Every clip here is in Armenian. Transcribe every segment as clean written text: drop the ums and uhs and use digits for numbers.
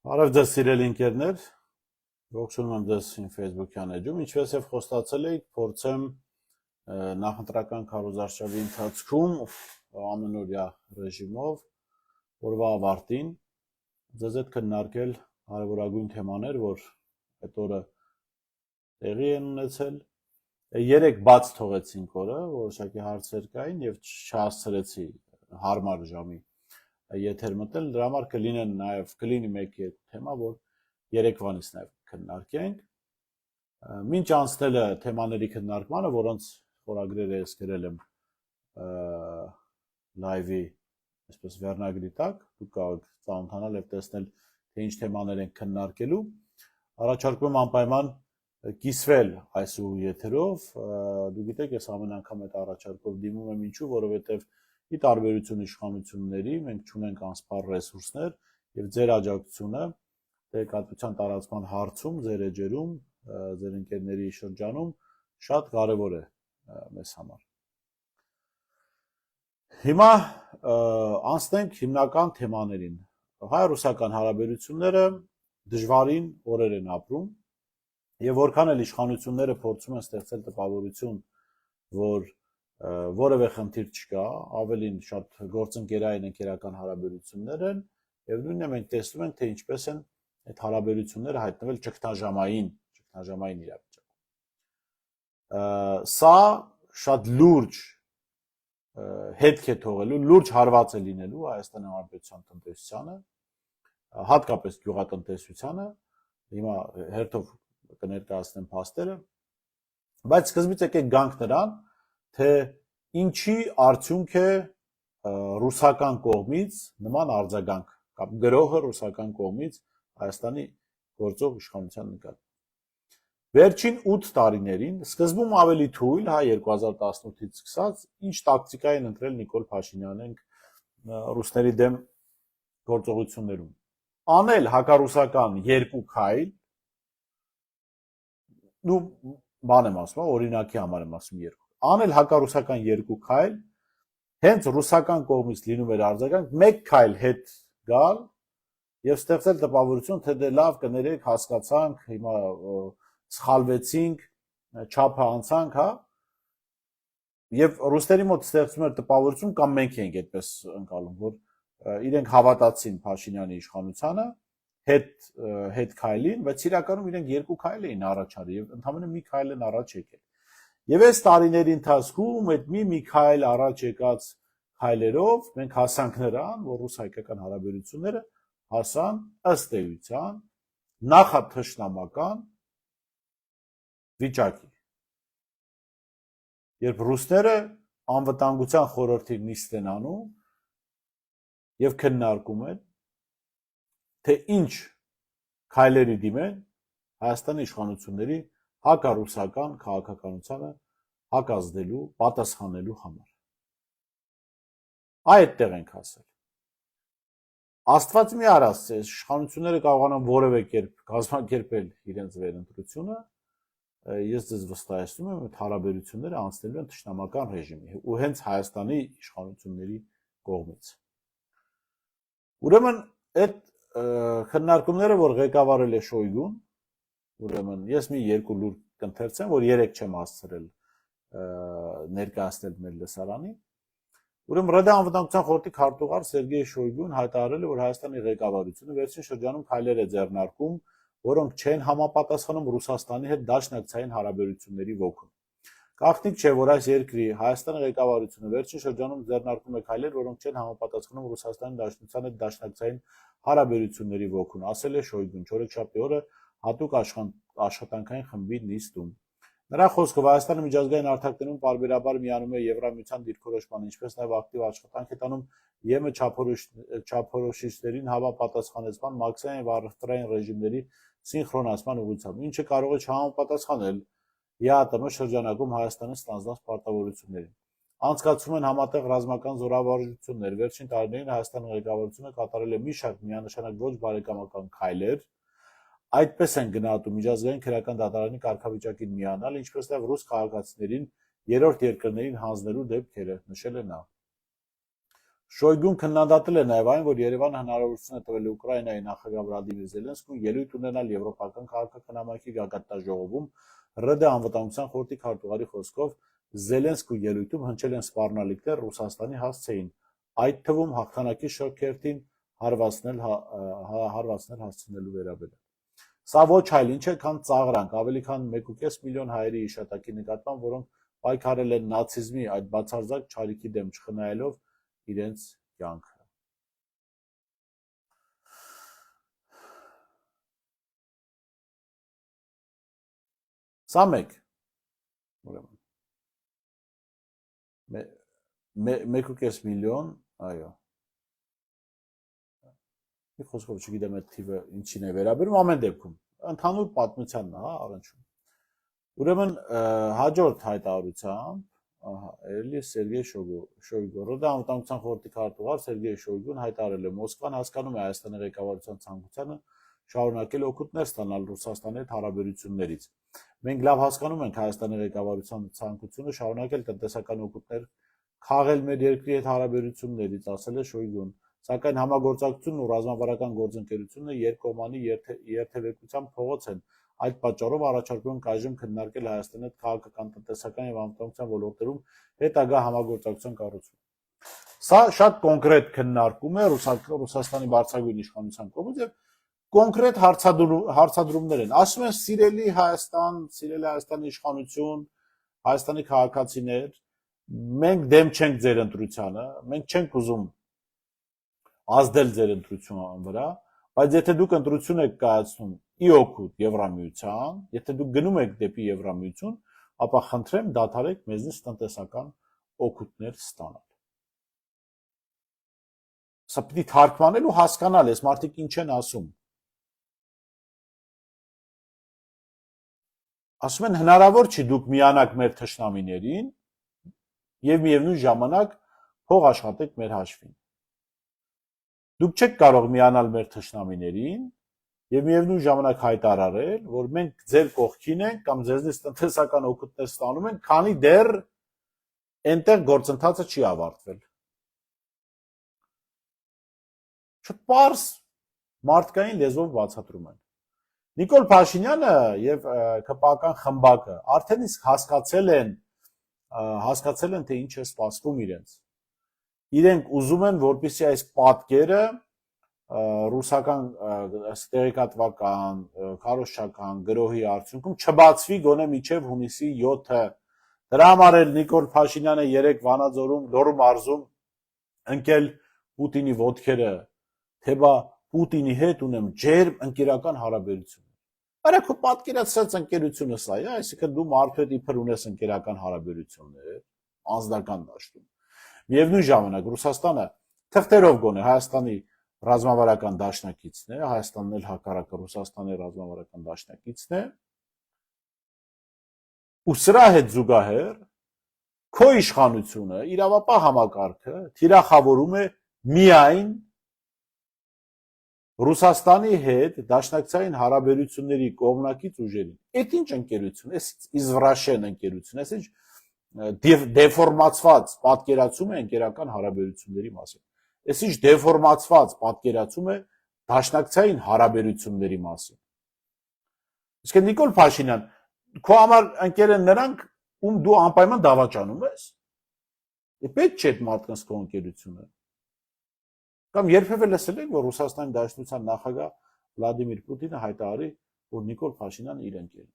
Բարև ձեզ սիրելի ընկերներ, ողջունում եմ ձեզ իմ Facebook-յան էջում, ինչպես եւ խոստացել էի, փորձեմ նախընտրական քարոզարշավի ընթացքում ամենօրյա ռեժիմով օրվա ավարտին ձեզ հետ քննարկել կարևորագույն թեմաներ, որ այդ օրը տեղի են ունեցել։ Երեք բաց թողեցինք օրը, որոշակի հարցեր կային եւ չհասցրեցի հարմար ժամի եթեր մտնել, դրա համար կլինի մեկ թեմա, որ երեկվանից նաև քննարկենք։ Մինչ անցնելը թեմաների քննարկմանը, որոնց խորագրերը ես գրել եմ լայվի, այսպես վերնագրի տակ, դուք կարող եք ծանոթանալ եւ տեսնել, թե ինչ թեմաներ են քննարկելու, առաջարկում եմ անպայման կիսվել այսու եթերով, դու գիտեք, ես ամեն անգամ այդ առաջարկով դիմում եմ, ինչու, որովհետեւ ի տարբերություն իշխանությունների մենք չունենք անսպառ ռեսուրսներ եւ ձեր աջակցությունը տեղեկատվության տարածման հարցում, ձեր էջերում, ձեր ընկերների շրջանում շատ կարեւոր է մեզ համար։ Հիմա անցնենք հիմնական թեմաներին։ Հայ-ռուսական հարաբերությունները դժվարին օրեր են ապրում եւ որքան էլ իշխանությունները փորձում են ստեղծել տպավորություն, որ որևէ խնդիր չկա, ավելին շատ գործընկերային ընկերական հարաբերություններ են եւ նույնն մենք տեսնում ենք, թե ինչպես են այդ հարաբերությունները հայտնվել ճգնաժամային իրավիճակում։ Սա շատ լուրջ հետք է թողելու, լուրջ հարված է լինելու Հայաստանի Հանրապետության տնտեսությանը, հատկապես գյուղատնտեսությանը, հիմա հերթով կներկայացնեմ փաստերը, բայց սկզբից եկեք գանք նրան, թե ինչի արդյունք է ռուսական կողմից նման արձագանք կամ գրոհը ռուսական կողմից Հայաստանի գործող իշխանության նկատմամբ։ Վերջին 8 տարիներին, սկզբում ավելի թույլ, 2018-ից սկսած, ինչ տակտիկա են ընտրել Նիկոլ Փաշինյանն ռուսների դեմ գործողություններում։ Անել հակառուսական երկու քայլ, բան եմ ասում, օրինակի համար եմ ասում երկու։ Անել հակառուսական երկու քայլ, հենց ռուսական կողմից լինում էր արձագանք, մեկ քայլ հետ գալ եւ ստեղծել տպավորություն, թե դե լավ կներեք, հասկացանք, հիմա սխալվեցինք, չափը անցանք, հա։ Եվ ռուսների մոտ ստեղծում էր տպավորություն կամ մենք ենք այդպես ընկալում, որ իրենք հավատացին Փաշինյանի իշխանությանը, հետ քայլին, բայց իրականում իրենք երկու քայլ էին առաջ արել եւ ընդհանրապես մի քայլ են առաջ եկել։ Եվ այս տարիների ընթացքում այդ մի քայլ առաջ եկած քայլերով մենք հասանք նրան, որ ռուս-հայկական հարաբերությունները հասան ըստ էության նախաթշնամական վիճակի։ Երբ ռուսները անվտանգության խորհրդի նիստ են անում եւ քննարկում են, թե ինչ քայլերի դիմեն Հայաստանի իշխանությունների հակառուսական քաղաքականությանը հակազդելու, պատասխանելու համար։ Այդտեղ ենք հասել։ Աստված մի արասցե, իշխանությունները կարողանան որևէ կերպ կազմակերպել իրենց վերընտրությունը, ես ձեզ վստահեցնում եմ, այդ հարաբերությունները անցնելու են թշնամական ռեժիմի ու հենց Հայաստանի իշխանությունների կողմից։ Ուրեմն այդ քննարկումները, որ ղեկավարել է Շոյգուն, ուրեմն ես մի երկու լուր կընթերցեմ, որ երեք չեմ հասցրել ներկայացնել մեր լսարանին։ Ուրեմն ՌԴ անվտանգության խորհրդի քարտուղար Սերգեյ Շոյգուն հայտարարել է, որ Հայաստանի ղեկավարությունը վերջին շրջանում քայլեր է ձեռնարկում, որոնք չեն համապատասխանում Ռուսաստանի հետ դաշնակցային հարաբերությունների ոգուն։ Գաղտնիք չէ, որ այս երկրի Հայաստանի ղեկավարությունը վերջին շրջանում ձեռնարկում է քայլեր, որոնք չեն համապատասխանում Ռուսաստանի Դաշնության հետ դաշնակցային հարաբերությունների ոգուն, ասել է Շոյգուն չորեքշաբթի օրը հատուկ աշխատանքային խմբի նիստում։ Նրա խոսքով Հայաստանը միջազգային արտակներում պարբերաբար միանում է Եվրամիության դիրքորոշմանը, ինչպես նաև ակտիվ աշխատանք է տանում ԵՄ չափորոշիչներին համապատասխանեցման մաքսային եւ առևտրային ռեժիմների սինխրոնացման ուղղությամբ, ինչը կարող է չհամապատասխանել ԵԱՏՄ շրջանակում Հայաստանի ստանձնած պարտավորություններին։ Անցկացվում են համատեղ ռազմական զորավարժություններ։ Վերջին տարիներին Հայաստանի ղեկավարությունը կատարել է մի շարք միանշանակ ոչ բարեկամական քայլեր, այդպես են գնահատում միջազգային քրեական դատարանի կարգավիճակին միանալ, ինչպես նաև ռուս քաղաքացիներին երրորդ երկրներին հանձնելու դեպքերը, նշել է նա։ Շոյգուն քննադատել է նաև այն, որ Երևանը հնարավորություն է տվել Ուկրաինայի նախագահ Վլադիմիր Զելենսկուն ելույթ ունենալ Եվրոպական քաղաքականամարքի գագաթնաժողովում ՌԴ անվտանգության խորհրդի քարտուղարի խոսքով Զելենսկու ելույթում հնչել են սպառնալիքներ Ռուսաստանի հասցեին, այդ թվում հաղթանակի շքերթին հարվածնել հասցնելու վերաբերյալ։ Սա ոչ այլ ինչ է, քան ծաղրանք, ավելի քան 1.5 միլիոն հայերի հիշատակի նկատմամբ, որոնք պայքարել են նացիզմի այդ բացարձակ չարիքի դեմ չխնայելով իրենց կյանքը։ Սա մեկ, ուրեմն 1.5 միլիոն, այո։ Մի խոսքով չգիտեմ այդ թիվը ինչին է վերաբերում, ամեն դեպքում ընդհանուր պատմությանն է, հա, առնչվում։ Ուրեմն հաջորդ հայտարարությամբ, ահա, էլի Սերգեյ Շոյգու, ՌԴ անվտանգության խորհրդի քարտուղար Սերգեյ Շոյգուն հայտարարել է. Մոսկվան հասկանում է Հայաստանի ղեկավարության ցանկությանը շարունակել օգուտներ ստանալ Ռուսաստանի հետ հարաբերություններից։ Մենք լավ հասկանում ենք Հայաստանի ղեկավարության ցանկությունը շարունակել տնտեսական օգուտներ քաղել մեր երկրի հետ հարաբերություններից, ասել է Շոյգուն։ Սակայն համագործակցությունն ու ռազմավարական գործընկերությունը երկկողմանի երթևեկության փողոց են։ Այդ պատճառով առաջարկում ենք այժմ քննարկել Հայաստանի հետ քաղաքական, տնտեսական եւ անվտանգության ոլորտներում հետագա համագործակցության կառուցումը։ Սա շատ կոնկրետ քննարկում է Ռուսաստանի բարձրագույն իշխանության կողմից եւ կոնկրետ հարցադրումներ են։ Ասում են սիրելի Հայաստան, սիրելի Հայաստանի իշխանություն, Հայաստանի քաղաքացիներ, մենք դեմ չենք ձեր ընտրությանը, մենք չենք ուզում ազդել ձեր ընտրության վրա, բայց եթե դուք ընտրություն եք կայացնում ի օգուտ Եվրամիության, եթե դուք գնում եք դեպի Եվրամիություն, ապա խնդրեմ դադարեք մեզնից տնտեսական օգուտներ ստանալ։ Սա պիտի թարգմանել ու հասկանալ, այս մարդիկ ինչ են ասում։ Ասում են հնարավոր չի դուք միանաք մեր թշնամիներին եւ միևնույն ժամանակ փող աշխատեք մեր հաշվին։ Դուք չեք կարող միանալ մեր թշնամիներին եւ միևնույն ժամանակ հայտարարել, որ մենք ձեր կողքին ենք կամ ձեզնից տնտեսական օգուտներ ստանում ենք, քանի դեռ այնտեղ գործընթացը չի ավարտվել։ Շատ պարզ մարդկային լեզվով բացատրում են։ Նիկոլ Փաշինյանը եւ ԿՊԱ-կան խմբակը արդեն իսկ հասկացել են, թե ինչ է սպասվում իրենց։ Իրենք ուզում են, որպեսզի այս պատկերը ռուսական տեղեկատվական, քարոզչական գրոհի արդյունքում չբացվի գոնե մինչև հունիսի 7-ը։ Դրա համար էլ Նիկոլ Փաշինյանը երեք Վանաձորում, Լոռու մարզում ընկել Պուտինի ոտքերը, թե բա Պուտինի հետ ունեմ ջերմ ընկերական հարաբերություններ։ Արա քո պատկերացրած ընկերությունը սա է, այսինքն դու մարդու հետ իբր ունես ընկերական հարաբերություններ, անձնական դաշտում։ Միևնույն ժամանակ Ռուսաստանը թղթերով գոնե Հայաստանի ռազմավարական դաշնակիցն է, Հայաստանն էլ հակառակը Ռուսաստանի ռազմավարական դաշնակիցն է, ու սրա հետ զուգահեռ քո իշխանությունը, իրավապահ համակարգը թիրախավորում է միայն Ռուսաստանի հետ դաշնակցային հարաբերությունների կողմնակից ուժերին։ Այդ ինչ ընկերություն, այս իզվրաշեն ընկերություն, այս ինչ դեֆորմացված պատկերացում է ընկերական հարաբերությունների մասին։ Այս ինչ դեֆորմացված պատկերացում է դաշնակցային հարաբերությունների մասին։ Իսկ Նիկոլ Փաշինյան, քո համար ընկեր են նրանք, ում դու անպայման դավաճանում ես։ Պետք չէ այդ մարդկանց քո ընկերությունը։ Կամ երբևէ լսել եք, որ Ռուսաստանի Դաշնության նախագահ Վլադիմիր Պուտինը հայտարարի, որ Նիկոլ Փաշինյանը իր ընկերն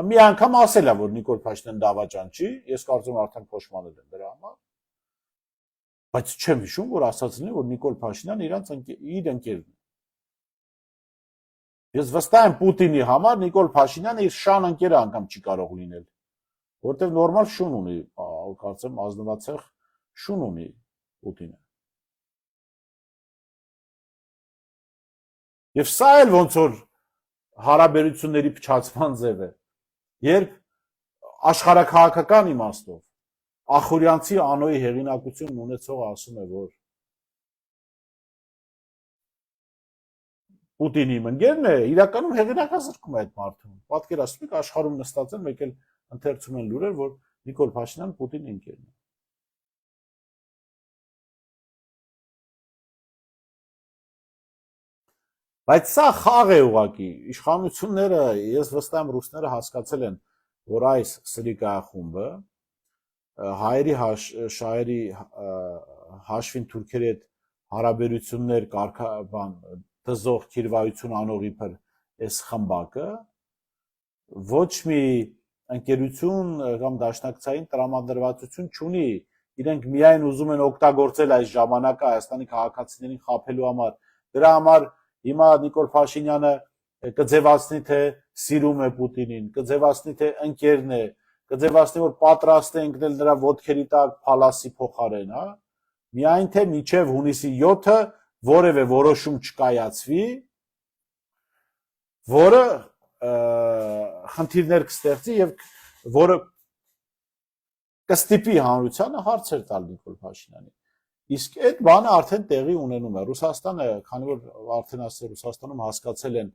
է։ Մի անգամ ասել է, որ Նիկոլ Փաշինյանը դավաճան չի, ես կարծում եմ արդեն փոշմանել են դրա համար։ Բայց չեմ հիշում, որ ասած լինի, որ Նիկոլ Փաշինյանը իր ընկերն է։ Ես վստահ եմ Պուտինի համար Նիկոլ Փաշինյանը իր շան ընկերը անգամ չի կարող լինել, որտեղ նորմալ շուն ունի, կարծեմ ազնվացեղ շուն ունի Պուտինը։ Եվ սա էլ ոնց որ հարաբերությունների փչացման ձև է, երբ աշխարհաքաղաքական իմաստով Ախուրյանցի անոյի հեղինակությունն ունեցողը ասում է, որ Պուտինի ընկերն է, իրականում հեղինակազրկում է այդ մարդուն։ Պատկերացնում եք, աշխարհում նստած են, մեկ էլ ընթերցում են լուրեր, որ Նիկոլ Փաշինյանը Պուտինի ընկերն է։ Բայց սա խաղ է ուղղակի, իշխանությունները, ես վստահ եմ ռուսները հասկացել են, որ այս սրիկայախումբը հայերի շահերի հաշվին թուրքերի հետ հարաբերություններ կարգաբան դզող քիրվայություն անող իբր այս խմբակը ոչ մի ընկերություն կամ դաշնակցային տրամադրվածություն չունի, իրենք միայն ուզում են օգտագործել այս ժամանակը Հայաստանի քաղաքացիներին խաբելու համար, դրա համար հիմա Նիկոլ Փաշինյանը կձևացնի թե սիրում է Պուտինին, կձևացնի թե ընկերն է, կձևացնի որ պատրաստ է ընկնել նրա ոտքերի տակ փալասի փոխարեն, հա, միայն թե մինչև հունիսի 7-ը որևէ որոշում չկայացվի, որը խնդիրներ կստեղծի եւ որը կստիպի հանրությանը հարցեր տալ Նիկոլ Փաշինյանին։ Իսկ այդ բանը արդեն տեղի ունենում է։ Ռուսաստանը, քանի որ արդեն ասել Ռուսաստանում հասկացել են,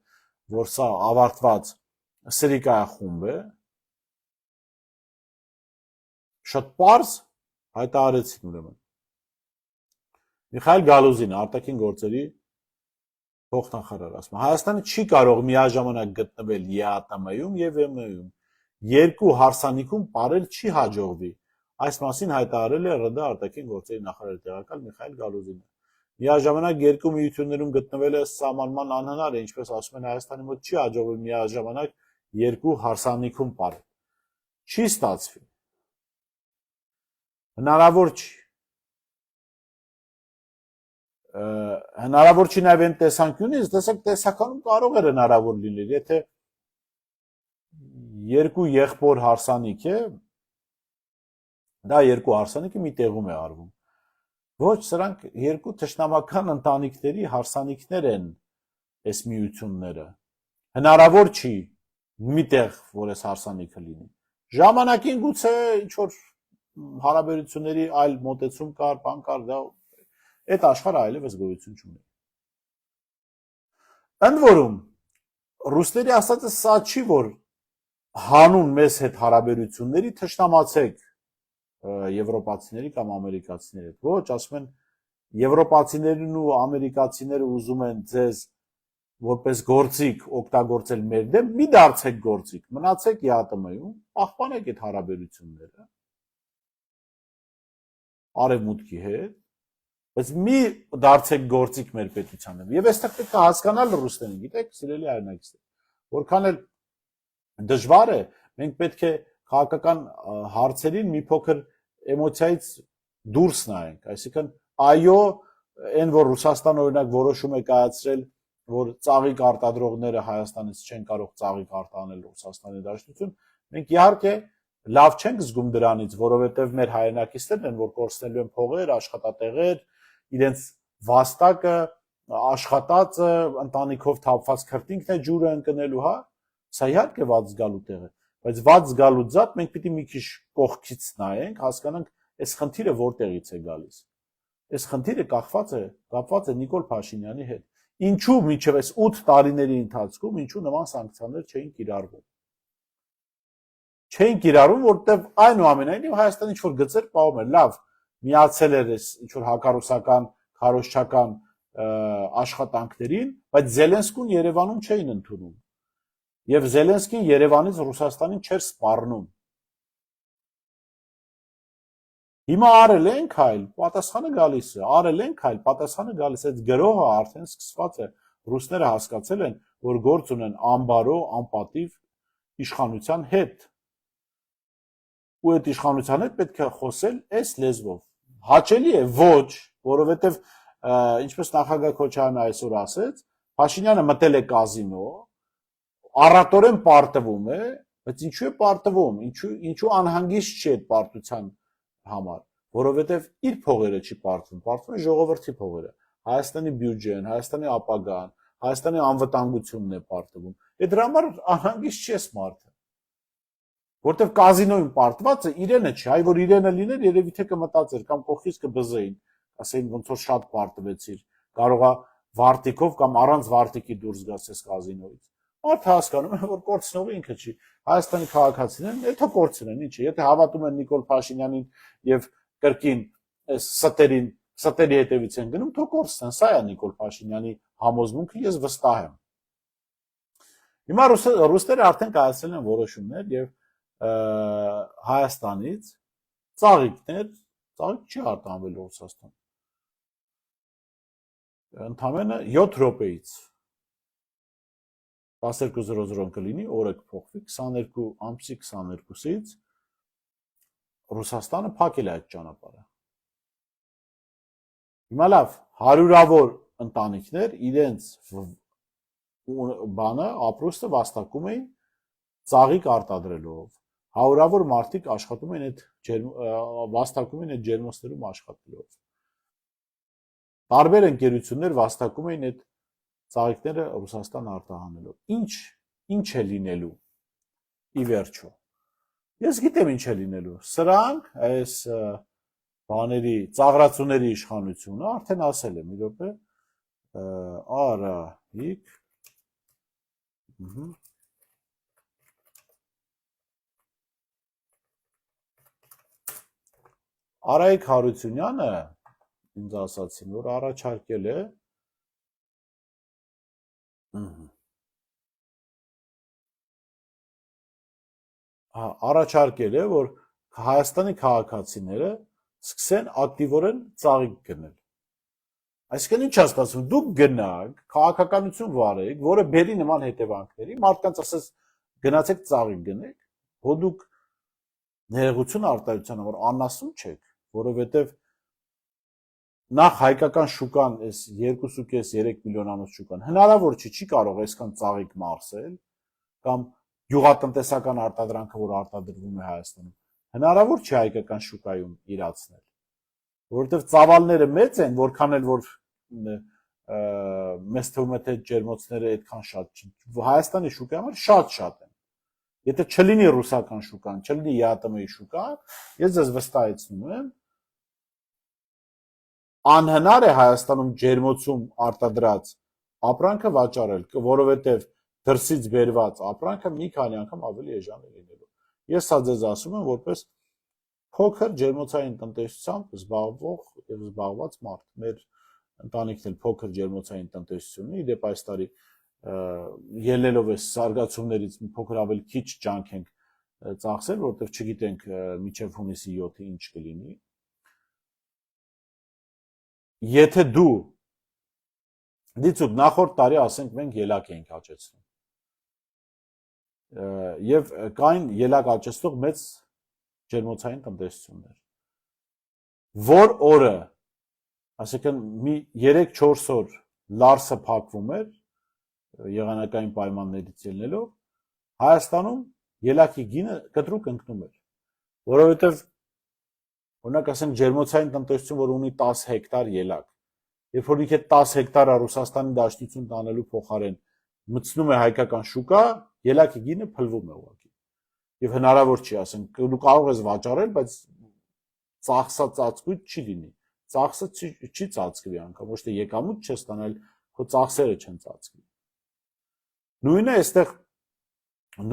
որ սա ավարտված սրիկայախումբ է, շատ պարզ հայտարարեցին ուրեմն։ Միխայել Գալուզինը, արտաքին գործերի փոխնախարար, ասում է, Հայաստանը չի կարող միաժամանակ գտնվել ԵԱՏՄ-ում եւ ԵՄ-ում։ Երկու հարսանիքում ապրել չի հաջողվի։ Այս մասին հայտարարել է ՌԴ արտաքին գործերի նախարար տեղակալ Միխայել Գալուզինը։ Միաժամանակ երկու միություններում գտնվելը սահմանման անհնար է, ինչպես ասում են Հայաստանի մոտ չի հաջողվել միաժամանակ երկու հարսանիքում ապրել։ Չի ստացվի։ Հնարավոր չի։ Հնարավոր չի նաև այն տեսանկյունից, տեսեք տեսականում կարող է հնարավոր լինել, եթե երկու եղբոր հարսանիք է, դա երկու հարսանիքը մի տեղում է արվում։ Ոչ, սրանք երկու թշնամական ընտանիքների հարսանիքներ են այս միությունները։ Հնարավոր չի մի տեղ, որ այս հարսանիքը լինի։ Ժամանակին գուցե ինչ-որ հարաբերությունների այլ մոտեցում կար, բան կար, դա այդ աշխարհը այլևս գոյություն չունի։ Ընդ որում, ռուսների ասածը սա չի, որ հանուն մեզ հետ հարաբերությունների թշնամացեք եվրոպացիների կամ ամերիկացիների հետ։ Ոչ, ասում են եվրոպացիներն ու ամերիկացիները ուզում են ձեզ որպես գործիք օգտագործել մեր դեմ, մի դարձեք գործիք, մնացեք ԵԱՏՄ-ում, պահպանեք այդ հարաբերությունները արևմուտքի հետ, բայց մի դարձեք գործիք մեր պետության դեմ։ Եվ այստեղ պետք է հասկանալ ռուսներին, գիտեք, սիրելի հայրենակիցներ, որքան էլ դժվար է, մենք պետք է քաղաքական հարցերին մի փոքր էմոցիայից դուրս նայենք, այսինքն այո, այն որ Ռուսաստանը օրինակ որոշում է կայացրել, որ ծաղիկ արտադրողները Հայաստանից չեն կարող ծաղիկ արտանել Ռուսաստանի Դաշնություն, մենք իհարկե լավ չենք զգում դրանից, որովհետև մեր հայրենակիցներն են, որ կորցնելու են փողեր, աշխատատեղեր, իրենց վաստակը, աշխատածը, ընտանիքով թափված քրտինքն է ջուրը ընկնելու, հա, սա իհարկե ված զգալու տեղ է, բայց ված զգալու ձատ մենք պիտի մի քիչ կողքից նայենք, հասկանանք, այս խնդիրը որտեղից է գալիս։ Այս խնդիրը կապված է Նիկոլ Փաշինյանի հետ։ Ինչու մինչև այս 8 տարիների ընթացքում ինչու նման սանկցիաներ չէին կիրառվում։ Չէին կիրառվում, որտեղ այնուամենայնիվ Հայաստանը ինչ որ գծեր պահում էր, լավ, միացել էր այս ինչ որ հակառուսական, քարոզչական աշխատանքներին, բայց Զելենսկուն Երևանում չէին ընդունում։ Եվ Զելենսկին Երևանից Ռուսաստանին չէր սպառնում։ Հիմա արել ենք հայլ, պատասխանը գալիս է, արել ենք հայլ, պատասխանը գալիս է, այդ գրոհը արդեն սկսված է, ռուսները հասկացել են, որ գործ ունեն անբարո, անպատիվ իշխանության հետ։ Ու այդ իշխանության հետ պետք է խոսել այս լեզվով։ Հաճելի է, ոչ, որովհետև ինչպես նախագահ Քոչարյանը այսօր ասեց, Փաշինյանը մտել է կազինո, առատորեն պարտվում է, բայց ինչու է պարտվում, ինչու անհանգիստ չի այդ պարտության համար, որովհետև իր փողերը չի պարտվում, պարտվում է ժողովրդի փողերը, Հայաստանի բյուջեն, Հայաստանի ապագան, Հայաստանի անվտանգությունն է պարտվում։ Այդ դրա համար անհանգիստ չի մարդը, որովհետև կազինոյում պարտվածը իրենը չի, այ որ իրենը լիներ, երևի թե կմտածեր կամ կողքից կբզեին, ասեին ոնց որ շատ պարտվեցիր, կարողա վարտիկով կամ առանց վարտիկի դուրս գաս այս կազինոյից։ Մարդը հասկանում է, որ կորցնողը ինքը չի։ Հայաստանի քաղաքացիներն հետո կորցնեն, ինչ է, եթե հավատում են Նիկոլ Փաշինյանին եւ կրկին այս ստերին ստերի հետևից են գնում, թող կորցնեն, սա է Նիկոլ Փաշինյանի համոզմունքը, ես վստահ եմ։ Հիմա ռուսները արդեն կայացրել են որոշումներ եւ Հայաստանից ծաղիկներ, ծաղիկ չի արտանվել Ռուսաստան։ Ընդամենը 7 րոպեից 12:00 կլինի, օրը կփոխվի 22 ամսի 22-ից Ռուսաստանը փակել է այդ ճանապարհը։ Հիմա լավ, հարյուրավոր ընտանիքներ իրենց բանը ապրուստը վաստակում էին ծաղիկ արտադրելով, հարյուրավոր մարդիկ աշխատում են այդ վաստակում են այդ ջերմոցներում աշխատելով։ Տարբեր ընկերություններ վաստակում էին այդ ծաղիկները Ռուսաստան արտահանելով։ Ինչ է լինելու ի վերջո։ Ես գիտեմ ինչ է լինելու։ Սրանք այս բաների ծաղրացուների իշխանությունը արդեն ասել է մի րոպե Արայիկ Արայիկ Հարությունյանը ինձ ասացին, որ առաջարկել է որ Հայաստանի քաղաքացիները սկսեն ակտիվորեն ծաղիկ գնել։ Այսինքն ինչ ասում, դուք գնաք, քաղաքականություն վարեք, որը բերի նման հետևանքների, մարդկանց ասես գնացեք ծաղիկ գնեք, որ դուք ներողություն արտահայտության համար անասուն չեք, որովհետև նախ հայկական շուկան այս 2.5-3 միլիոնանոց շուկան հնարավոր չի կարող այսքան ծաղիկ մարսել կամ գյուղատնտեսական արտադրանքը, որ արտադրվում է Հայաստանում, հնարավոր չի հայկական շուկայում իրացնել, որովհետև ծավալները մեծ են, որքան էլ որ մեզ թվում է թե ջերմոցները այդքան շատ չեն, Հայաստանի շուկայի համար շատ են։ Եթե չլինի ռուսական շուկան, չլինի ԵԱՏՄ-ի շուկան, ես ձեզ վստահեցնում եմ, անհնար է Հայաստանում ջերմոցում արտադրած ապրանքը վաճառել, որովհետև դրսից բերված ապրանքը մի քանի անգամ ավելի էժան է լինելու։ Ես սա ձեզ ասում եմ որպես փոքր ջերմոցային տնտեսությամբ զբաղվող եւ զբաղված մարդ։ Մեր ընտանիքն էլ փոքր ջերմոցային տնտեսություն ունի, իդեպ այս տարի ելնելով այս զարգացումներից մի փոքր ավելի քիչ ջանք ենք ծախսել, որովհետև չգիտենք մինչև հունիսի 7-ը ինչ կլինի։ Եթե դու դիցուկ նախորդ տարի ասենք մենք ելակ էինք աճեցնում եւ կային ելակ աճեցնող մեծ ջերմոցային տնտեսություններ, որ օրը, ասեկան մի 3-4 օր լարսը փակվում էր եղանակային պայմաններից ելնելով, Հայաստանում ելակի գինը կտրուկ ընկնում էր, որովհետև օրինակ ասենք ջերմոցային տնտեսություն, որ ունի 10 հեկտար ելակ, երբ որ ինքը 10 հեկտար Ռուսաստանի դաշտություն տանելու փոխարեն մտցնում է հայկական շուկա, ելակի գինը փլվում է ուղղակի։ Եվ հնարավոր չի, ասենք, դու կարող ես վաճառել, բայց ծախսա ծածկույթ չի լինի։ Ծախսը չի ծածկվի անգամ, ոչ թե եկամուտ չես ստանալ, քո ծախսերը չեն ծածկվի։ Նույնը այստեղ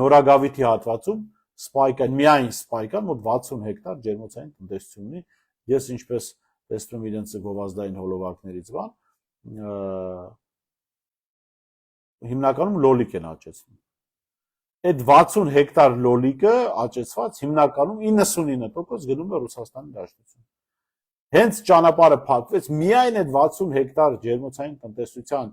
Նորագավիթի հատվածում սպայկան, միայն սպայկան մոտ 60 հեկտար ջերմոցային տնտեսություն ունի։ Ես ինչպես տեսնում իրենց գովազդային հոլովակներից բան, հիմնականում լոլիկ են աճեցնում։ Այդ 60 հեկտար լոլիկը աճեցված հիմնականում 99% գնում է Ռուսաստանի դաշտություն։ Հենց ճանապարհը փակվեց, միայն այդ 60 հեկտար ջերմոցային տնտեսության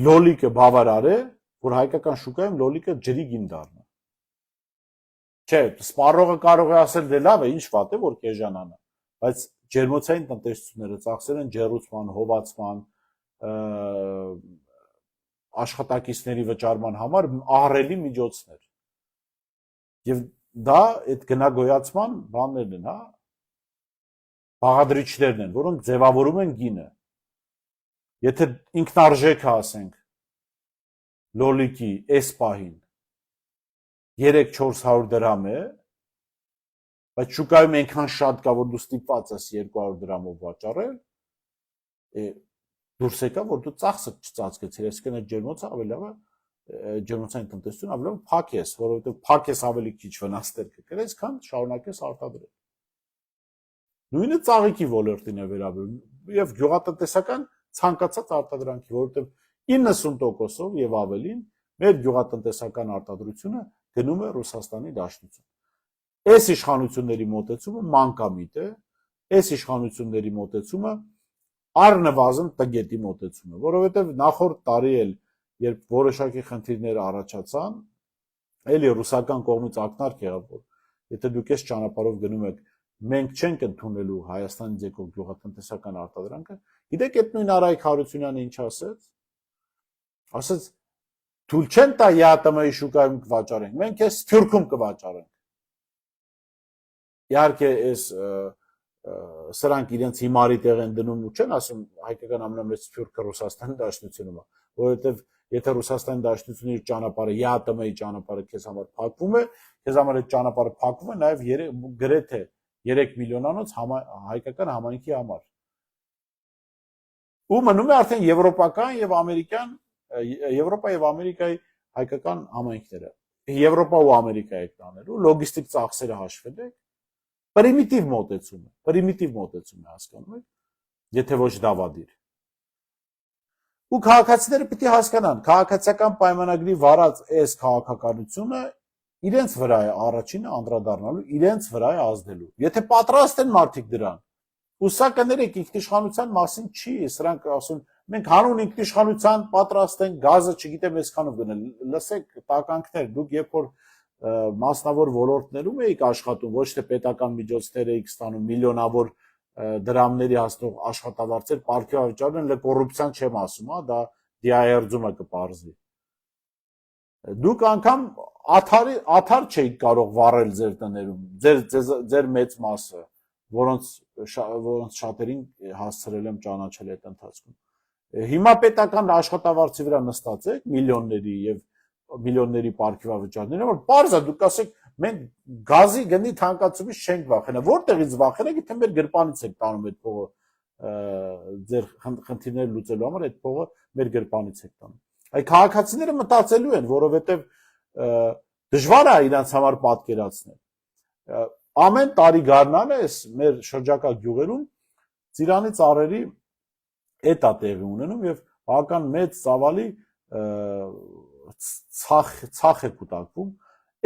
լոլիկը բավարար է, որ հայկական շուկայում լոլիկը ջրի գին դառնա։ Չէ, սպառողը կարող է ասել դե լավ է, ինչ վատ է, որ կեժանանա, բայց ջերմոցային տնտեսությունները ծախսել են ջեռուցման, հովացման, աշխատակիցների վճարման համար ահռելի միջոցներ։ Եվ դա այդ գնագոյացման բաներն են, հա, բաղադրիչներն են, որոնք ձևավորում են գինը։ Եթե ինքնարժեքը ասենք լոլիկի այս պահին 3-400 դրամ է, բայց շուկայում այնքան շատ կա, որ դու ստիպված ես 200 դրամով վաճառել, դուրս եկա, որ դու ծախսը չծածկեցիր, այսինքն այդ ջերմոցը ավելի լավ է, ջերմոցային տնտեսություն ավելի լավ փակես, որովհետև փակես ավելի քիչ վնասներ կկրես, քան շարունակես արտադրել։ Նույնը ծաղիկի ոլորտին է վերաբերում եւ գյուղատնտեսական ցանկացած արտադրանքի, որովհետեւ 90%-ով եւ ավելին մեր գյուղատնտեսական արտադրությունը գնում է Ռուսաստանի Դաշնություն։ Այս իշխանությունների մոտեցումը մանկամիտ է, այս իշխանությունների մոտեցումը առնվազն տգետի մոտեցում է, որովհետեւ նախորդ տարի էլ երբ որոշակի խնդիրներ առաջացան, էլի ռուսական կողմից ակնարկ եղավ, որ եթե դուք այս ճանապարհով գնում եք, մենք չենք ընդունելու Հայաստանից եկող գյուղատնտեսական արտադրանքը, գիտեք այդ նույն Արայք Հարությունյանը ինչ ասեց։ Ասեց թույլ չեն տա ԵԱՏՄ-ի շուկայում կվաճառենք, մենք այս Սփյուռքում կվաճառենք։ Իհարկե այս սրանք իրենց հիմարի տեղ են դնում ու չեն ասում հայկական ամենամեծ Սփյուռքը Ռուսաստանի Դաշնությունում է, որովհետև եթե Ռուսաստանի Դաշնությունի ճանապարհը ԵԱՏՄ-ի ճանապարհը քեզ համար փակվում է, քեզ համար այդ ճանապարհը փակվում է նաև գրեթե 3 միլիոնանոց հայկական համայնքի համար։ Ու մնում է արդեն եվրոպական եւ ամերիկյան Եվրոպա եւ Ամերիկայի հայկական համայնքները։ Եվրոպա ու Ամերիկայի տանելու լոգիստիկ ծախսերը հաշվել եք։ Պրիմիտիվ մոտեցում է հասկանում եք, եթե ոչ դավադիր։ Ու քաղաքացիները պիտի հասկանան, քաղաքացիական պայմանագրի վարած այս քաղաքականությունը իրենց վրա է առաջինը անդրադառնալու, իրենց վրա է ազդելու։ Եթե պատրաստ են մարդիկ դրան, ու սա կներեք ինքնիշխանության մասին չի, սրանք ասում մենք հանուն ինքնիշխանության պատրաստ ենք գազը չգիտեմ այսքանով գնել, լսեք տականքներ, դուք երբ որ մասնավոր ոլորտներում էիք աշխատում, ոչ թե պետական միջոցներ էիք ստանում, միլիոնավոր դրամների հասնող աշխատավարձեր պարգևավճարն են, կոռուպցիան չեմ ասում, դա դիահերձումը կպարզվի։ Դուք անգամ աթար չէիք կարող վառել ձեր տներում, ձեր մեծ մասը, որոնց շատերին հասցրել եմ ճանաչել այդ ընթացքում։ Հիմա պետական աշխատավարձի վրա նստած եք միլիոնների եւ միլիոնների պարգևավճարները, որ պարզ է դուք ասեք մենք գազի գնի թանկացումից չենք վախենա, որտեղից վախենակ, եթե մեր գրպանից եք տանում այդ փողը ձեր խնդիրները լուծելու համար, այդ փողը մեր գրպանից եք տանում։ Այ քաղաքացիները մտածելու են, որովհետեւ դժվար է իրենց համար պատկերացնել։ Ամեն տարի գարնանը էս մեր շրջակա գյուղերում ծիրանի ծառերի էտա տեղի ունենում եւ բավական մեծ ծավալի ցախ է կուտակվում։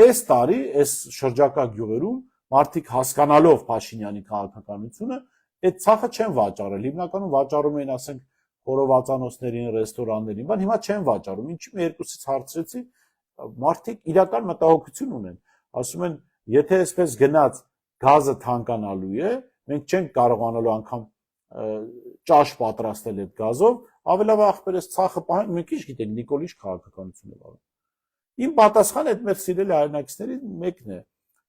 Այս տարի այս շրջակա գյուղերում մարդիկ հասկանալով Փաշինյանի քաղաքականությունը այդ ցախը չեն վաճառել, հիմնականում վաճառում էին, ասենք, խորովածանոցներին, ռեստորաններին, բայց հիմա չեն վաճառում։ Ինչի՞ մի երկուսից հարցրեցի, մարդիկ իրական մտահոգություն ունեն, ասում են, եթե այսպես գնաց գազը թանկանալու է, մենք չենք կարողանալու անգամ ճաշ պատրաստել այդ գազով, ավելավ ախպերս ցախը պահեն, մենք ինչ գիտենք Նիկոլիչ քաղաքականություն է անում։ Իմ պատասխանը այդ մեր սիրելի հայրենակիցների մեկն է։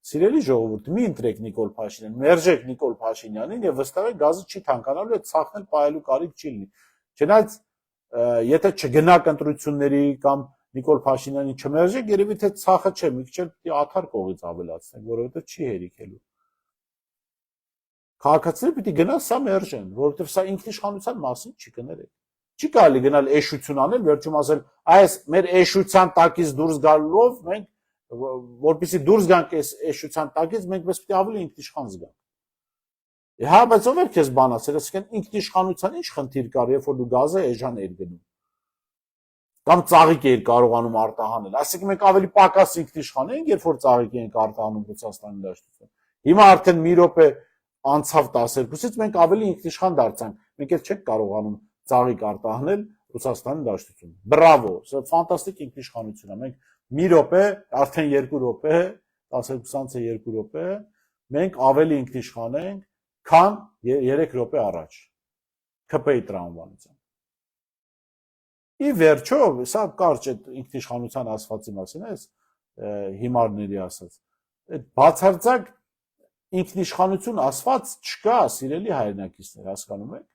Սիրելի ժողովուրդ, մի ընտրեք Նիկոլ Փաշինյանին, մերժեք Նիկոլ Փաշինյանին եւ վստահեք գազը չի թանկանալու, այդ ցախն էլ պահելու կարիք չի լինի։ Չնայած եթե չգնաք ընտրությունների կամ Նիկոլ Փաշինյանին չմերժեք, երևի թե ցախը չէ, մի քիչ էլ պիտի աթար կողից ավելացնեք, որովհետեւ չի հերիքելու։ Քաղաքացիները պիտի գնան սա մերժեն, որովհետև սա ինքնիշխանության մասին չի կներեք։ Չի կարելի գնալ էշություն անել, վերջում ասել, այս մեր էշության տակից դուրս գալով մենք, որպեսզի դուրս գանք այս էշության տակից, մենք մեզ պիտի ավելի ինքնիշխան զգանք։ Հա, բայց ով էր քեզ բան ասել, ասեն ինքնիշխանության ինչ խնդիր կար, երբ որ դու գազը էժան էիր գնում։ Կամ ծաղիկ էիր կարողանում արտահանել։ Այսինքն մենք ավելի պակաս ինքնիշխան ենք, երբ որ ծաղիկ ենք արտահանում Ռուսաստանի Դաշնություն։ Հիմա արդեն մի րոպե անցավ 12-ից մենք ավելի ինքնիշխան դարձանք։ Մենք էլ չենք կարողանում ծաղիկ արտահանել Ռուսաստանի Դաշնություն։ Բրավո, սա ֆանտաստիկ ինքնիշխանություն է։ Մենք մի րոպե, արդեն 2 րոպե, 12-ից 2 րոպե, մենք ավելի ինքնիշխան ենք, քան 3 րոպե առաջ։ ԿՊ-ի տրամաբանությամբ։ Ի վերջո, սա կարճ այդ ինքնիշխանության ասվածի մասին է, հիմարների ասած։ Այդ բացարձակ ինքնիշխանություն ասված չկա, սիրելի հայրենակիցներ, հասկանում եք։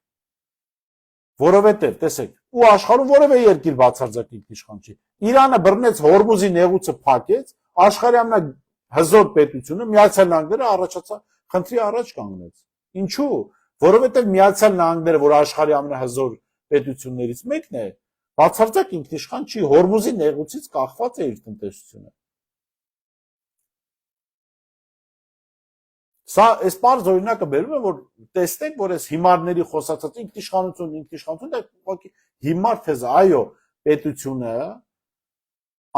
Որովհետև, տեսեք, ու աշխարհում որևէ երկիր բացարձակ ինքնիշխան չի։ Իրանը բռնեց Հորմուզի նեղուցը փակեց, աշխարհի ամենահզոր պետությունը Միացյալ Նահանգները առաջացա խնդրի առաջ կանգնեց։ Ինչու՞։ Որովհետև Միացյալ Նահանգները, որ աշխարհի ամենահզոր պետություններից մեկն է, բացարձակ ինքնիշխան չի, Հորմուզի նեղուցից կախված է իր տնտեսությունը։ Սա այս բարձ օրինակը բերում է, որ տեսնենք, որ այս հիմարների խոսացած ինքնիշխանություն դա ուղղակի հիմար թեզ այո, պետությունը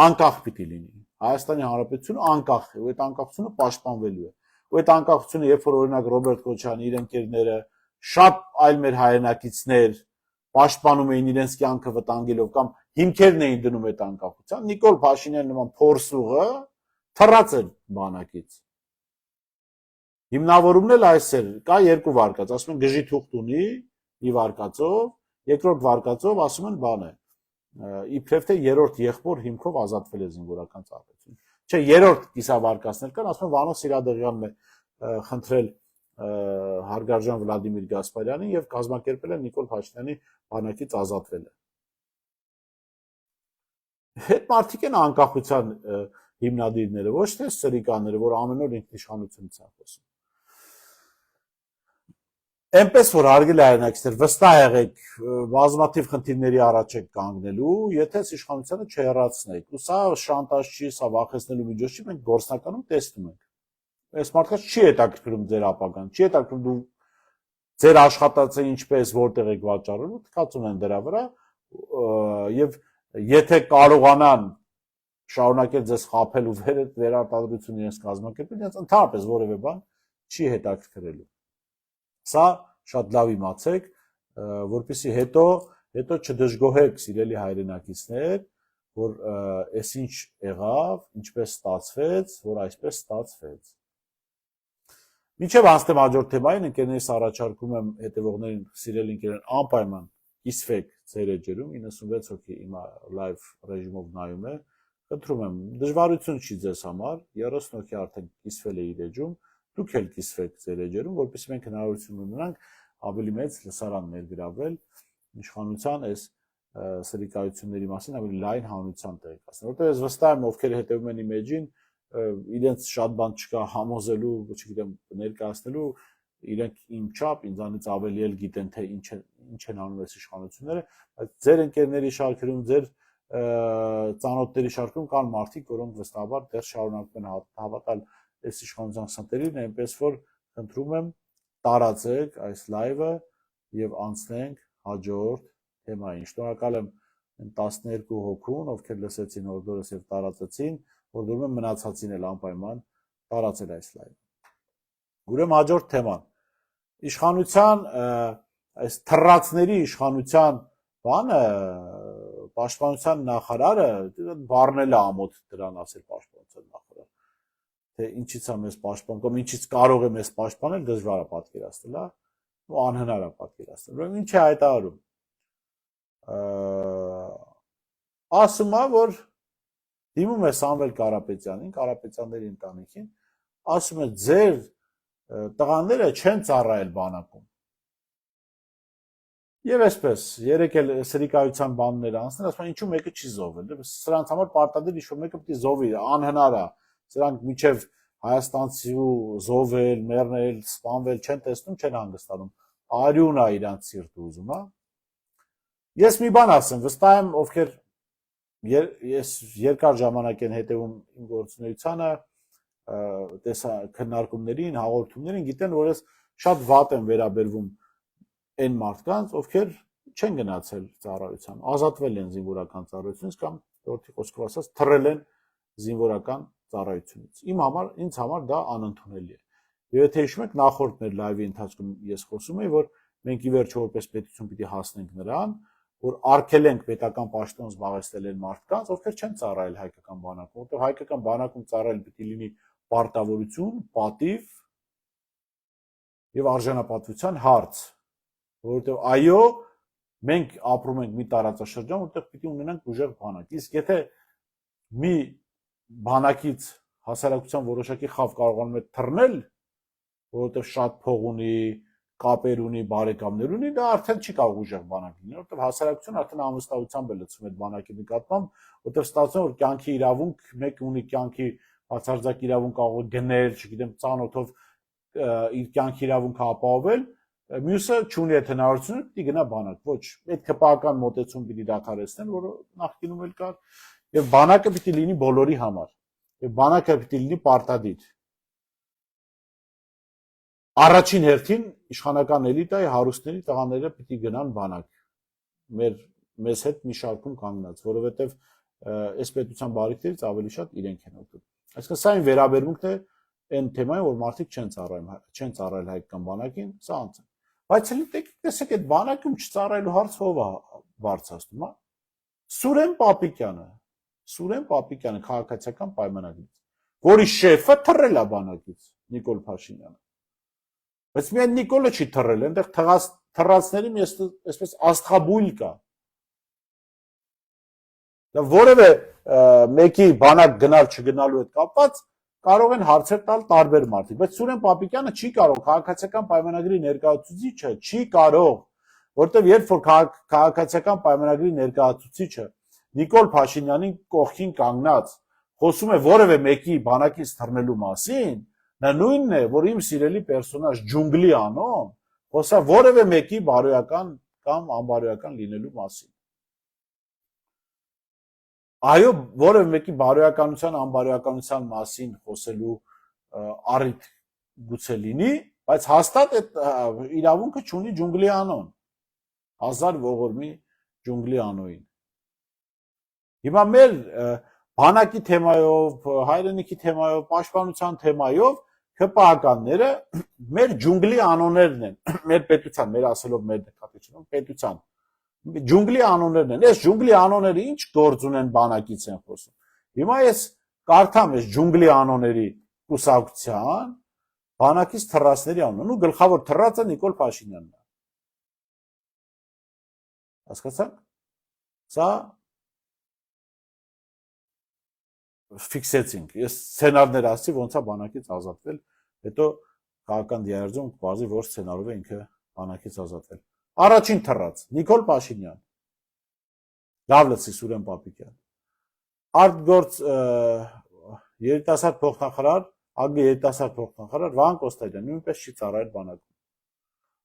անկախ պիտի լինի։ Հայաստանի Հանրապետությունը անկախ է, ու այդ անկախությունը պաշտպանվելու է։ Ու այդ անկախությունը, երբ որ օրինակ Ռոբերտ Քոչարյանը իր ընկերները շատ այլ մեր հայրենակիցներ պաշտպանում էին իրենց կյանքը վտանգելով կամ հիմքերն էին դնում այդ անկախության, Նիկոլ Փաշինյանը նման փորսուղը թռած էր բանակից։ Հիմնավորումն էլ այս էր, կա երկու վարկած, ասում են գժի թուղթ ունի մի վարկածով, երկրորդ վարկածով ասում են բան է, իբրև թե երրորդ եղբոր հիմքով ազատվել է զինվորական ծառայություն։ Չէ, երրորդ կիսավարկածներ կան, ասում են Վանո Սիրադեղյանն է խնդրել հարգարժան Վլադիմիր Գասպարյանին եւ կազմակերպել է Նիկոլ Փաշինյանի բանակից ազատվելը։ Այդ մարդիկ են անկախության հիմնադիրները, ոչ թե սրիկաները, որ ամեն օր ինքնիշխանությունից են խոսում։ Այնպես որ հարգելի հայրենակիցներ, վստահ եղեք, բազմաթիվ խնդիրների առաջ եք կանգնելու, եթե իշխանությունը չհեռացնեք։ Ու սա շանտաժ չի, սա վախեցնելու միջոց չի, մենք գործնականում տեսնում ենք։ Այս մարդկանց չի հետաքրքրում ձեր ապագան, չի հետաքրքրում դու ձեր աշխատածը ինչպես որտեղ եք վաճառելու, թքած ունեն դրա վրա եւ եթե կարողանան շարունակել ձեզ խաբել ու վերարտադրություն իրենց կազմակերպել, իրենց ընդհանրապես որևէ բան չի հետաքրքրելու։ Սա շատ լավ իմացեք, որպեսզի հետո չդժգոհեք սիրելի հայրենակիցներ, որ այսինչ եղավ, ինչպես ստացվեց, որ այսպես ստացվեց։ Մինչև անցնեմ հաջորդ թեմային, ընկերներս առաջարկում եմ հետևողներին, սիրելի ընկերներ, անպայման կիսվեք ձեր էջերում, 96 հոգի իմ լայվ ռեժիմով նայում է, խնդրում եմ, դժվարություն չի ձեզ համար, 30 հոգի արդեն կիսվել է իր էջում, դուք էլ կիսվեք ձեր էջերում, որպեսզի մենք հնարավորություն ունենանք ավելի մեծ լսարան ներգրավել իշխանության այս սրիկայությունների մասին ավելի լայն հանրության տեղեկացնել, որտեղ ես վստահ եմ, ովքեր հետևում են իմ էջին, իրենց շատ բան չկա համոզելու, չգիտեմ, ներկայացնելու, իրենք իմ չափ ինձանից ավելի էլ գիտեն, թե ինչ են անում այս իշխանությունները, բայց ձեր ընկերների շարքերում, ձեր ծանոթների շարքում կան մարդիկ, որոնք վստահաբար դեռ շարունակում են հավատալ այս իշխանության սնտերին, այնպես որ խնդրում եմ տարածեք այս լայվը եւ անցնենք հաջորդ թեմային։ Շնորհակալ եմ 12 հոգուն, ովքեր լսեցին օրդորս եւ տարածեցին, օրդորում եմ մնացածին էլ անպայման տարածել այս լայվը։ Ուրեմն հաջորդ թեման։ Իշխանության այս թռածների իշխանության բանը պաշտպանության նախարարը բառնել է ամոթ դրան ասել պաշտպանության նախարար։ Թե ինչից է մեզ պաշտպան կամ ինչից կարող է մեզ պաշտպանել, դժվար է պատկերացնել, հա, ու անհնար է պատկերացնել։ Ուրեմն ինչ է հայտարարում։ Ասում է, որ դիմում է Սամվել Կարապետյանին, Կարապետյանների ընտանիքին, ասում է ձեր տղաները չեն ծառայել բանակում։ Եվ այսպես, երեք էլ սրիկայության բաններ անցնել, ասում են ինչու մեկը չի զոհվել։ Սրանց համար պարտադիր ինչ-որ մեկը պետք է զոհվի, անհնար է։ Սրանք միջև հայաստանցի ու զոհվել, մեռնել, սպանվել չեն տեսնում, չեն հանգստանում։ Արյուն է իրանց սիրտը ուզում, հա։ Ես մի բան ասեմ, վստահ եմ, ովքեր ես երկար ժամանակ են հետևում իմ գործունեությանը, քննարկումներին, հաղորդումներին, գիտեն, որ ես շատ վատ եմ վերաբերվում այն մարդկանց, ովքեր չեն գնացել ծառայության, ազատվել են զինվորական ծառայությունից կամ որտի խոսքով ասած թռել են զինվորական ծառայությունից։ Ինձ համար դա անընդունելի է։ Եվ եթե հիշում եք, նախորդ մեր լայվի ընթացքում ես խոսում էի, որ մենք ի վերջո որպես պետություն պիտի հասնենք նրան, որ արգելենք պետական պաշտոն զբաղեցնել են մարդկանց, ովքեր չեն ծառայել հայկական բանակում, որտեղ հայկական բանակում ծառայել պիտի լինի պարտավորություն, պատիվ եւ արժանապատվության հարց, որովհետեւ այո, մենք ապրում ենք մի տարածաշրջան, որտեղ պիտի ունենանք ուժեղ բանակ։ Իսկ եթե մի բանակից հասարակության որոշակի խավ կարողանում է թռնել, որովհետեւ շատ փող ունի, կապեր ունի, բարեկամներ ունի, դա արդեն չի կարող ուժեղ բանակ լինել, որովհետեւ հասարակությունը արդեն ամուսնալությամբ է լցվում այդ բանակի նկատմամբ, որովհետեւ ստացվում է որ կյանքի իրավունք, մեկը ունի կյանքի բացարձակ իրավունք կարող է գնել, չգիտեմ, ծանոթով իր կյանքի իրավունքը ապահովել, մյուսը չունի այդ հնարավորությունը, պիտի գնա բանակ։ Ոչ, այդ քպական մոտեցում պիտի դադարեցնեն, որը նախկինում էլ կար, եւ բանակը պիտի լինի բոլորի համար։ Եվ բանակը պիտի լինի պարտադիր։ Առաջին հերթին իշխանական էլիտայի հարուստների տղաները պիտի գնան բանակ մեզ հետ մի շարքում կանգնած, որովհետև այս պետության բարիքներից ավելի շատ իրենք են օգտվում։ Այսինքն սա այն վերաբերմունքն է այն թեմային, որ մարդիկ չեն ծառայել հայկական բանակին, սա անց է։ Բայց հենց տեսեք այդ բանակում չծառայելու հարց ով է բարձրացնում, հա։ Սուրեն Պապիկյանը քաղաքացիական պայմանագրից, որի շեֆը թռել է բանակից, Նիկոլ Փաշինյանը։ Բայց միայն Նիկոլը չի թռել, այնտեղ թռածների մի այսպես աստղաբույլ կա։ Դա որևէ մեկի բանակ գնալ չգնալու հետ կապված կարող են հարցեր տալ տարբեր մարդիկ, բայց Սուրեն Պապիկյանը չի կարող, քաղաքացիական պայմանագրի ներկայացուցիչը չի կարող, որտեղ երբ որ քաղաքացիական պայմանագրի ներկայացուցիչը Նիկոլ Փաշինյանի կողքին կանգնած խոսում է որևէ մեկի բանակից թռնելու մասին, նա նույնն է, որ իմ սիրելի պերսոնաժ Ջունգլի Անոն խոսա որևէ մեկի բարոյական կամ անբարոյական լինելու մասին։ Այո, որևէ մեկի բարոյականության, անբարոյականության մասին խոսելու առիթ գուցե լինի, բայց հաստատ այդ իրավունքը չունի Ջունգլի Անոն, 1000 ողորմի Ջունգլի Անոին։ Հիմա մեր բանակի թեմայով, հայրենիքի թեմայով, պաշտպանության թեմայով ՀՊԱ-ականները մեր Ջունգլի Անոներն են, մեր պետության, մեր ասելով մեր նկատիչում, պետության Ջունգլի Անոներն են։ Այս Ջունգլի Անոները ինչ գործ ունեն բանակից են խոսում։ Հիմա ես կարդամ այս Ջունգլի Անոների կուսակցության բանակից թռածների անունն ու գլխավոր թռածը Նիկոլ Փաշինյանն է։ Հասկացաք։ Սա ֆիքսեցինք։ Ես սցենարներ ասացի, ոնց է բանակից ազատվել, հետո քաղաքական դիահերձում բազի որ սցենարով է ինքը բանակից ազատվել։ Առաջին թռած Նիկոլ Փաշինյան, լավ լսի Սուրեն Պապիկյան, արտգործ երիտասարդ փոխնախարար, ԱԳ երիտասարդ փոխնախարար Վահան Կոստալյան նույնպես չի ծառայել բանակում։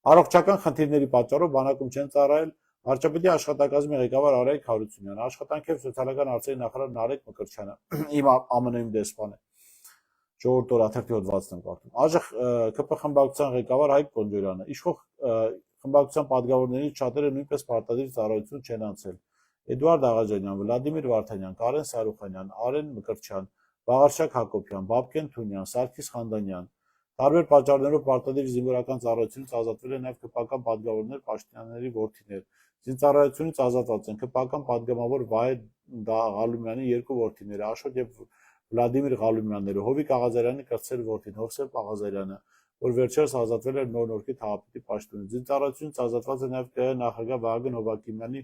Առողջական խնդիրների պատճառով բանակում չեն ծառայել վարչապետի աշխատակազմի ղեկավար Արայիկ Հարությունյանը, աշխատանքի և սոցիալական հարցերի նախարար Նարեկ Մկրտչյանը, իմ ԱՄՆ-ում դեսպանը, Ժողովուրդ օրաթերթի հոդվածն եմ կարդում, ԱԺ ԿՊ խմբակցության ղեկավար Հայկ Կոնջորյանը, իշխող խմբակցության պատգամավորներից շատերը նույնպես պարտադիր ծառայություն չեն անցել։ Էդուարդ Աղաջանյան, Վլադիմիր Վարդանյան, Կարեն Սարուխանյան, Արեն Մկրտչյան, Վաղարշակ Հակոբյան, Բաբկեն Թունյան, Սարգիս Խանդանյան, տարբեր պատճառներով պարտադիր զինվորական ծառայությունից ազատվել են նաև ԿՊԱ-ական պատգամավորներ, պաշտոնյաների որդիներ։ Զինծառայությունից ազատված են ԿՊԱ-ական պատգամավոր Վահե Ղալումյանի երկու որդիները, Աշոտ եւ Վլադիմիր Ղալումյանները, Հովիկ Աղազարյանի կրտսեր որդին, Հովսեփ Աղազարյանը, որ վերջերս ազատվել էր Նոր-Նորքի Թաղապետի պաշտոնից։ Զինծառայությունից ազատված են նաև ԿՀ նախագահ Վահագն Հովակիմյանի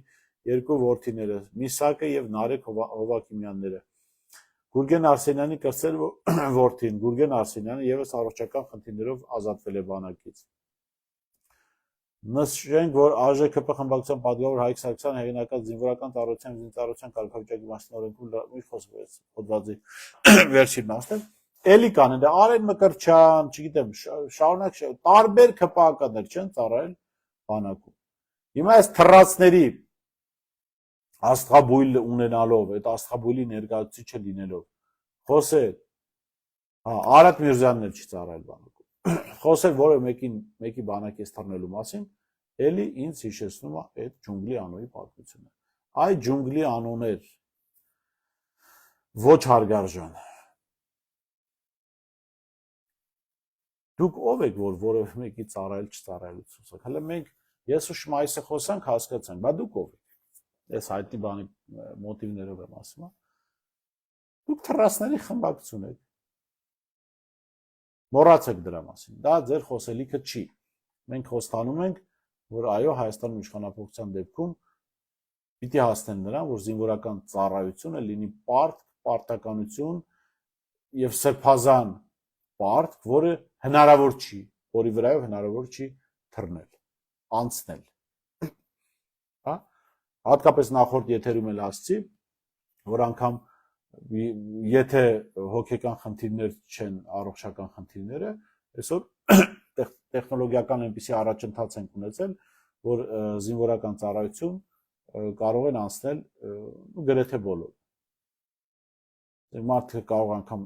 երկու որդիները, Միսակը եւ Նարեկ Հովակիմյանները։ Գուրգեն Արսենյանի կրտսեր որդին, Գուրգեն Արսենյանը եւս առողջական խնդիրներով ազատվել է բանակից։ Նշենք, որ ԱԺ ԿՊ խմբակցության պատգամավոր Հայկ Սարգսյանը հեղինակած զինվորական ծառայության զինծառայության կարգավիճակի մասին օրենքում մի խոսվեց հոդվածի վերջին մասն էլի կան դա Արեն Մկրտչյան, չգիտեմ, շարունակ տարբեր ԿՊԱ-ականներ չեն ծառայել բանակում։ Հիմա այս թռածների աստղաբույլ ունենալով, այդ աստղաբույլի ներկայացուցիչը լինելով, խոսել, Արադ Միրզյանն էլ չի ծառայել բանակում, խոսել որը մեկի բանակից թռնելու մասին, էլի ինձ հիշեցնում է այդ Ջունգլի Անոյի պատմությունը։ Այ Ջունգլի Անոներ, ոչ հարգարժան։ Դուք ով եք, որ որևէ մեկի ծառայել չծառայելուց խոսեք։ Հələ մենք ես ու Շմայսը խոսանք, հասկացանք, բա դուք ով եք։ Ես հայտնի բանի մոտիվներով եմ ասում, դուք թռածների խմբակցություն եք, մոռացեք դրա մասին, դա ձեր խոսելիքը չի, մենք խոստանում ենք, որ այո Հայաստանում իշխանապողության դեպքում պիտի հասնեն նրան, որ զինվորական ծառայությունը լինի պարտականություն և սրբազան պարտք, որը հնարավոր չի, որի վրայով հնարավոր չի թռնել, անցնել, հատկապես նախորդ եթերում էլ ասացի, որ անգամ եթե հոգեկան խնդիրներ չեն առողջական խնդիրները, այսօր տեխնոլոգիական այնպիսի առաջընթաց են ունեցել, որ զինվորական ծառայություն կարող են անցնել գրեթե բոլոր։ Մարդը կարող անգամ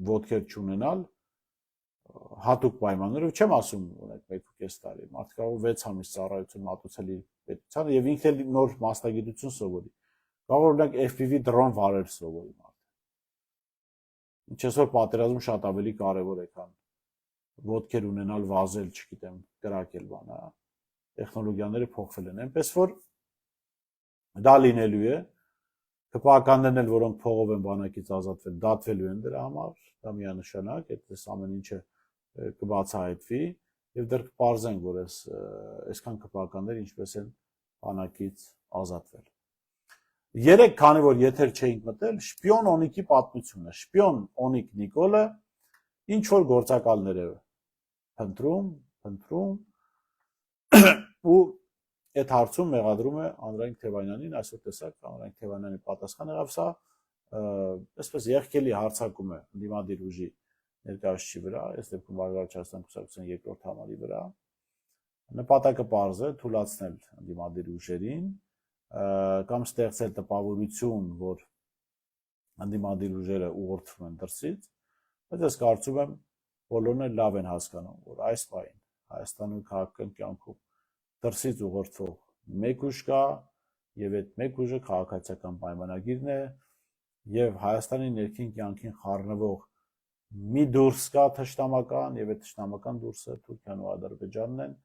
ոտքեր չունենալ, հատուկ պայմաններով չեմ ասում ունեք 1.5 տարի, մարդ կարող 6 ամիս ծառայություն մատուցել իր պետությանը եւ ինքն էլ նոր մասնագիտություն սովորի։ Կարող օրինակ FPV դրոն վարել սովորի մարդ։ Ինչպես որ պատերազմում շատ ավելի կարեւոր է, քան ոտքեր ունենալ, վազել, չգիտեմ, կրակել բան, հա։ Տեխնոլոգիաները փոխվել են, այնպես որ դա լինելու է, ԿՊԱ-ականներն էլ, որոնք փողով են բանակից ազատվել, դատվելու են դրա համար, դա միանշանակ, այդպես ամեն ինչը կբացահայտվի եւ դեռ կպարզենք, որ այսքան ԿՊԱ-ականներ ինչպես են բանակից ազատվել։ Երեք, քանի որ եթեր չէինք մտել, շպիոն Օնիկի պատմությունը։ Շպիոն Օնիկ Նիկոլը ինչ որ գործակալներ է փնտրում ու այդ հարցում մեղադրում է Անդրանիկ Թևանյանին, այսօր տեսակ Անդրանիկ Թևանյանի պատասխանը եղավ սա այսպես եղքելի հարձակում է ընդդիմադիր ուժի ներկայացուցիչի վրա, այս դեպքում Վարդգար Չարստյան կուսակցության երկրորդ համարի վրա։ Նպատակը պարզ է թույլատրել ընդդիմադիր ուժերին կամ ստեղծել տպավորություն, որ ընդդիմադիր ուժերը ուղղորդվում են դրսից, բայց ես կարծում եմ բոլորն էլ լավ են հասկանում, որ այս պահին Հայաստանում քաղաքական կյանքում դրսից ուղղորդվող մեկ ուժ կա եւ այդ մեկ ուժը քաղաքացիական պայմանագիրն է եւ Հայաստանի ներքին կյանքին խառնվող մի դուրս կա թշնամական եւ այդ թշնամական դուրսը Թուրքիան ու Ադրբեջանն են,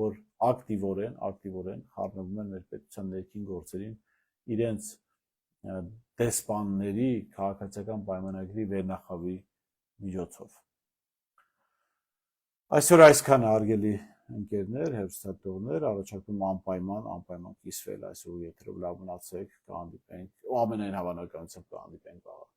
որ ակտիվորեն խառնվում են մեր պետության ներքին գործերին իրենց դեսպանների քաղաքացիական պայմանագրի վերնախավի միջոցով։ Այսօր այսքան հարգելի ընկերներ, հեռուստատողներ, առաջարկում անպայման կիսվել այսօր եթերով լավ մնացեք, կհանդիպենք ու ամենայն հավանականությամբ կհանդիպենք վաղը։